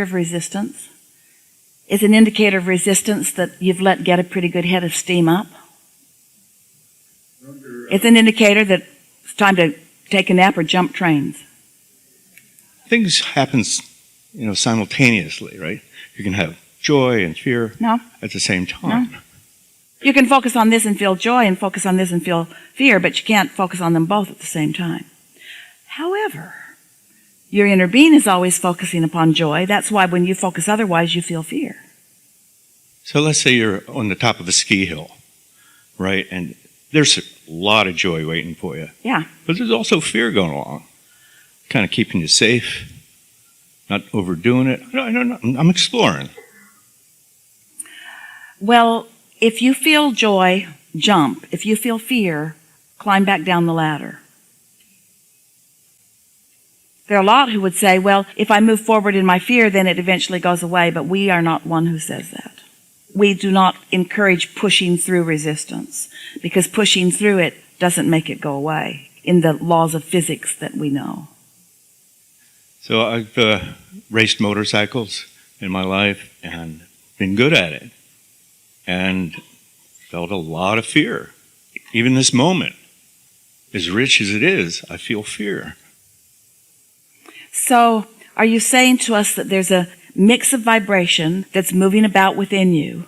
of resistance. It's an indicator of resistance that you've let get a pretty good head of steam up. It's an indicator that it's time to take a nap or jump trains. Things happen, simultaneously, right? You can have joy and fear at the same time. No. You can focus on this and feel joy and focus on this and feel fear, but you can't focus on them both at the same time. However, your inner being is always focusing upon joy. That's why when you focus otherwise, you feel fear. So let's say you're on the top of a ski hill, right? And there's a lot of joy waiting for you. Yeah. But there's also fear going along, kind of keeping you safe, not overdoing it. I don't know. I'm exploring. Well, if you feel joy, jump. If you feel fear, climb back down the ladder. There are a lot who would say, well, if I move forward in my fear, then it eventually goes away. But we are not one who says that. We do not encourage pushing through resistance, because pushing through it doesn't make it go away in the laws of physics that we know. So I've raced motorcycles in my life and been good at it and felt a lot of fear. Even this moment, as rich as it is, I feel fear. So are you saying to us that there's a mix of vibration that's moving about within you,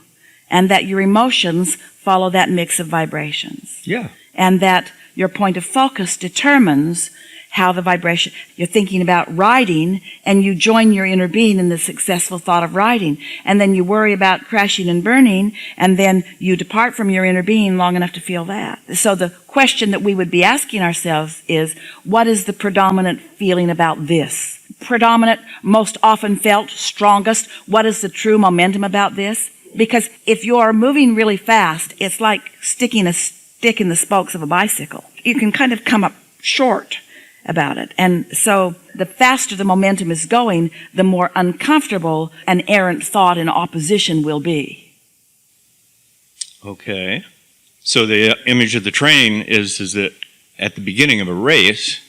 and that your emotions follow that mix of vibrations? Yeah. And that your point of focus determines how the vibration, you're thinking about riding, and you join your inner being in the successful thought of riding. And then you worry about crashing and burning, and then you depart from your inner being long enough to feel that. So the question that we would be asking ourselves is, what is the predominant feeling about this? Predominant, most often felt, strongest. What is the true momentum about this? Because if you're moving really fast, it's like sticking a stick in the spokes of a bicycle. You can kind of come up short about it. And so the faster the momentum is going, the more uncomfortable an errant thought in opposition will be. Okay. So the image of the train is that at the beginning of a race,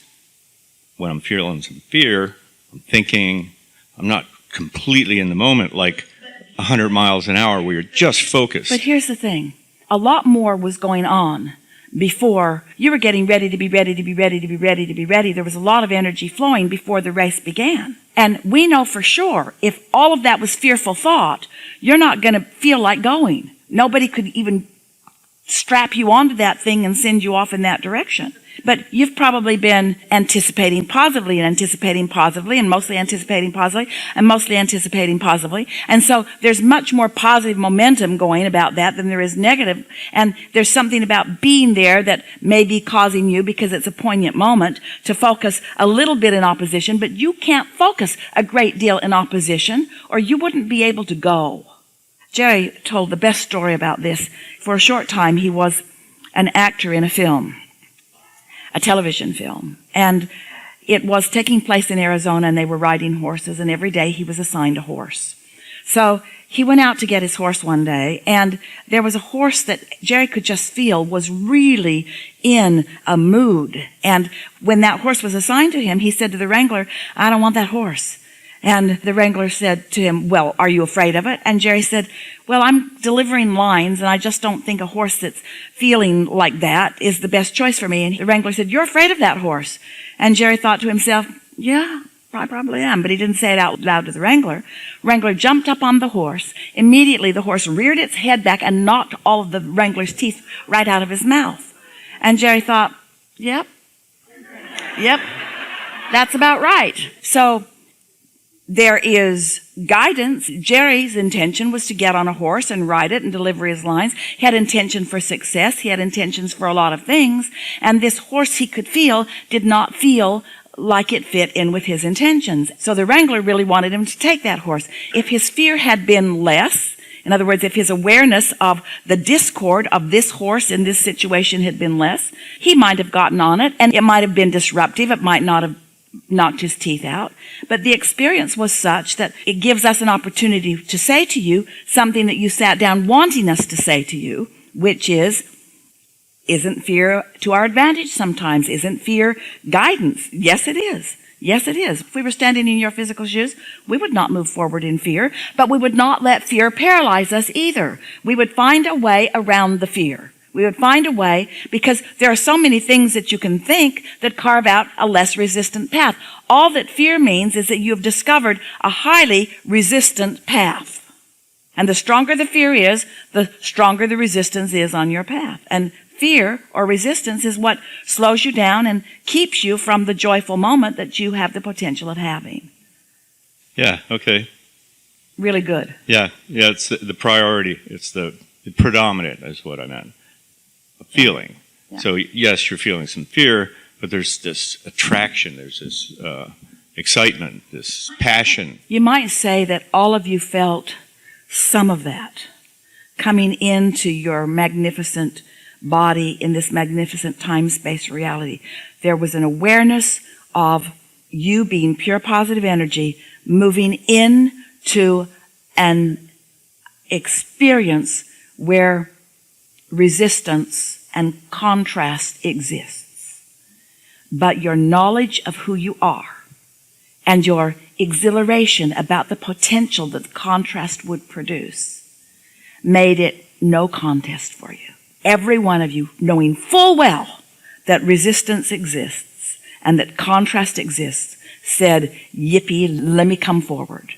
when I'm feeling some fear, I'm thinking, I'm not completely in the moment like 100 miles an hour where you're just focused. But here's the thing. A lot more was going on before you were getting ready to be ready to be ready to be ready to be ready. There was a lot of energy flowing before the race began. And we know for sure, if all of that was fearful thought, you're not going to feel like going. Nobody could even strap you onto that thing and send you off in that direction. But you've probably been anticipating positively and anticipating positively and mostly anticipating positively and mostly anticipating positively. And so there's much more positive momentum going about that than there is negative. And there's something about being there that may be causing you, because it's a poignant moment, to focus a little bit in opposition. But you can't focus a great deal in opposition, or you wouldn't be able to go. Jerry told the best story about this. For a short time, he was an actor in a film, a television film, and it was taking place in Arizona, and they were riding horses, and every day he was assigned a horse. So he went out to get his horse one day, and there was a horse that Jerry could just feel was really in a mood. And when that horse was assigned to him, he said to the wrangler, "I don't want that horse." And the wrangler said to him, "Well, are you afraid of it?" And Jerry said, "Well, I'm delivering lines, and I just don't think a horse that's feeling like that is the best choice for me." And the wrangler said, "You're afraid of that horse." And Jerry thought to himself, "Yeah, I probably am." But he didn't say it out loud to the wrangler. Wrangler jumped up on the horse. Immediately, the horse reared its head back and knocked all of the wrangler's teeth right out of his mouth. And Jerry thought, yep, that's about right. So there is guidance. Jerry's intention was to get on a horse and ride it and deliver his lines. He had intention for success. He had intentions for a lot of things. And this horse, he could feel, did not feel like it fit in with his intentions. So the wrangler really wanted him to take that horse. If his fear had been less, in other words, if his awareness of the discord of this horse in this situation had been less, he might have gotten on it, and it might have been disruptive. It might not have knocked his teeth out. But the experience was such that it gives us an opportunity to say to you something that you sat down wanting us to say to you, which is, isn't fear to our advantage sometimes? Isn't fear guidance? Yes, it is. Yes, it is. If we were standing in your physical shoes, we would not move forward in fear, but we would not let fear paralyze us either. We would find a way around the fear. We would find a way, because there are so many things that you can think that carve out a less resistant path. All that fear means is that you have discovered a highly resistant path. And the stronger the fear is, the stronger the resistance is on your path. And fear or resistance is what slows you down and keeps you from the joyful moment that you have the potential of having. Yeah, okay. Really good. Yeah, it's the priority. It's the predominant is what I meant. A feeling. Yeah. So yes, you're feeling some fear, but there's this attraction, there's this excitement, this passion. You might say that all of you felt some of that coming into your magnificent body in this magnificent time-space reality. There was an awareness of you being pure positive energy moving into an experience where resistance and contrast exists. But your knowledge of who you are and your exhilaration about the potential that the contrast would produce made it no contest for you. Every one of you, knowing full well that resistance exists and that contrast exists, said, yippee, let me come forward.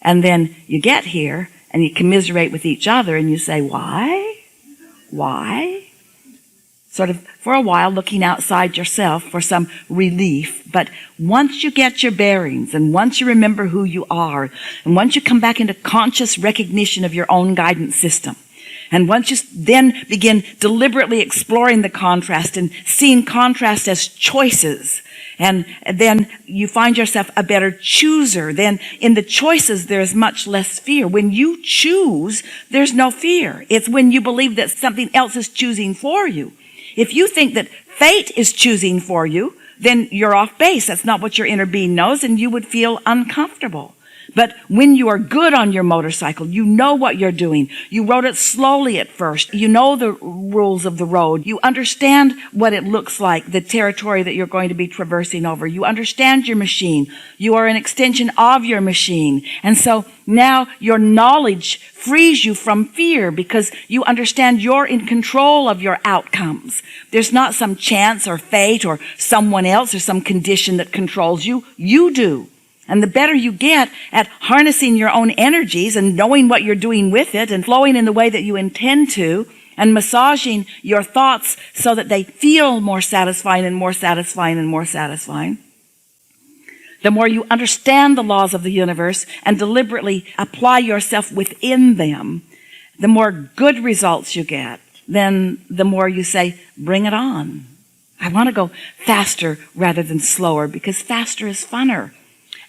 And then you get here and you commiserate with each other and you say, why? Why? Sort of for a while looking outside yourself for some relief. But once you get your bearings and once you remember who you are and once you come back into conscious recognition of your own guidance system, and once you then begin deliberately exploring the contrast and seeing contrast as choices, and then you find yourself a better chooser, then in the choices there's much less fear. When you choose, there's no fear. It's when you believe that something else is choosing for you. If you think that fate is choosing for you, then you're off base. That's not what your inner being knows, and you would feel uncomfortable. But when you are good on your motorcycle, you know what you're doing. You rode it slowly at first. You know the rules of the road. You understand what it looks like, the territory that you're going to be traversing over. You understand your machine. You are an extension of your machine. And so now your knowledge frees you from fear because you understand you're in control of your outcomes. There's not some chance or fate or someone else or some condition that controls you. You do. And the better you get at harnessing your own energies and knowing what you're doing with it and flowing in the way that you intend to and massaging your thoughts so that they feel more satisfying and more satisfying and more satisfying, the more you understand the laws of the universe and deliberately apply yourself within them, the more good results you get. Then the more you say, bring it on. I want to go faster rather than slower because faster is funner.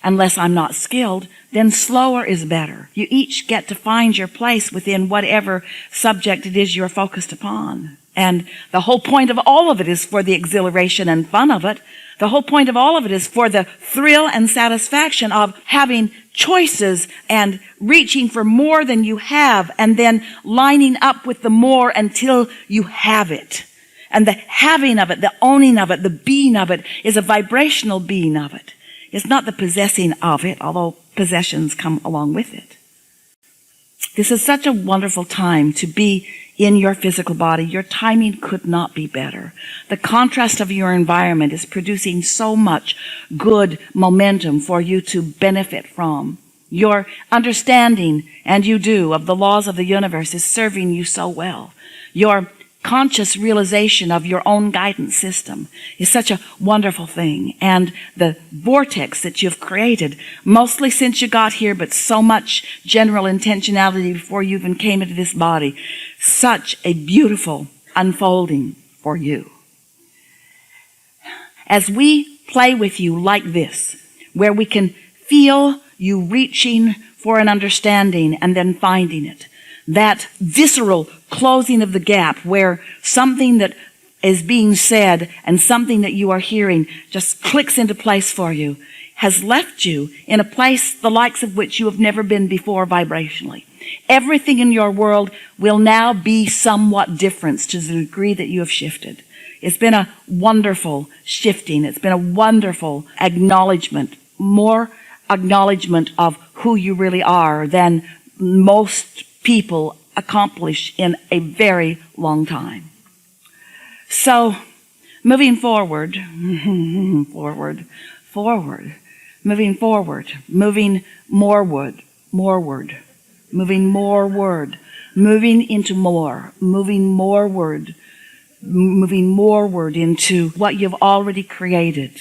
Unless I'm not skilled, then slower is better. You each get to find your place within whatever subject it is you're focused upon. And the whole point of all of it is for the exhilaration and fun of it. The whole point of all of it is for the thrill and satisfaction of having choices and reaching for more than you have and then lining up with the more until you have it. And the having of it, the owning of it, the being of it is a vibrational being of it. It's not the possessing of it, although possessions come along with it. This is such a wonderful time to be in your physical body. Your timing could not be better. The contrast of your environment is producing so much good momentum for you to benefit from. Your understanding, and you do, of the laws of the universe is serving you so well. Your conscious realization of your own guidance system is such a wonderful thing. And the vortex that you've created, mostly since you got here, but so much general intentionality before you even came into this body, such a beautiful unfolding for you. As we play with you like this, where we can feel you reaching for an understanding and then finding it, that visceral closing of the gap where something that is being said and something that you are hearing just clicks into place for you, has left you in a place the likes of which you have never been before vibrationally. Everything in your world will now be somewhat different to the degree that you have shifted. It's been a wonderful shifting. It's been a wonderful acknowledgement, more acknowledgement of who you really are than most people accomplish in a very long time. So, moving forward, moving moreward, moving into more, moving moreward into what you've already created,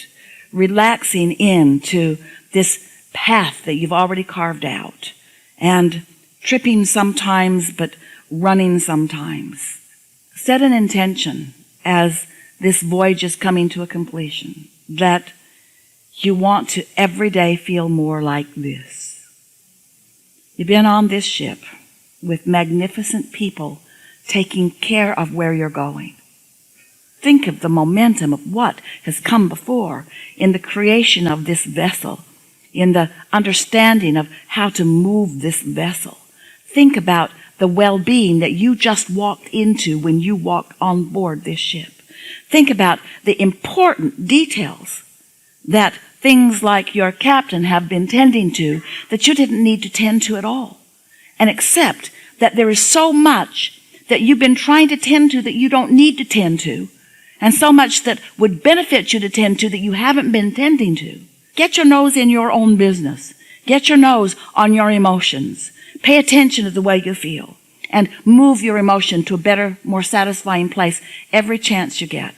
relaxing into this path that you've already carved out, and tripping sometimes, but running sometimes. Set an intention as this voyage is coming to a completion that you want to every day feel more like this. You've been on this ship with magnificent people taking care of where you're going. Think of the momentum of what has come before in the creation of this vessel, in the understanding of how to move this vessel. Think about the well-being that you just walked into when you walked on board this ship. Think about the important details that things like your captain have been tending to that you didn't need to tend to at all. And accept that there is so much that you've been trying to tend to that you don't need to tend to, and so much that would benefit you to tend to that you haven't been tending to. Get your nose in your own business. Get your nose on your emotions. Pay attention to the way you feel, and move your emotion to a better, more satisfying place every chance you get.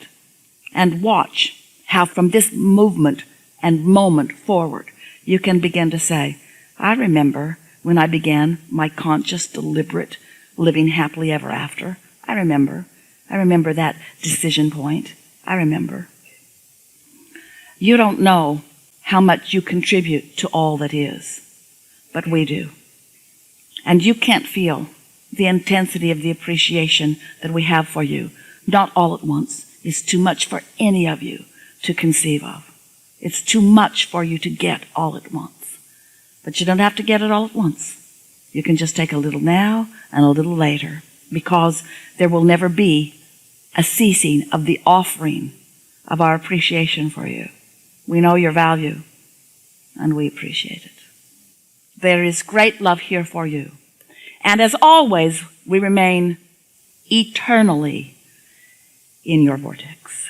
And watch how from this movement and moment forward, you can begin to say, I remember when I began my conscious, deliberate living happily ever after. I remember that decision point. I remember. You don't know how much you contribute to all that is, but we do. And you can't feel the intensity of the appreciation that we have for you, not all at once. It's too much for any of you to conceive of. It's too much for you to get all at once. But you don't have to get it all at once. You can just take a little now and a little later, because there will never be a ceasing of the offering of our appreciation for you. We know your value, and we appreciate it. There is great love here for you. And as always, we remain eternally in your vortex.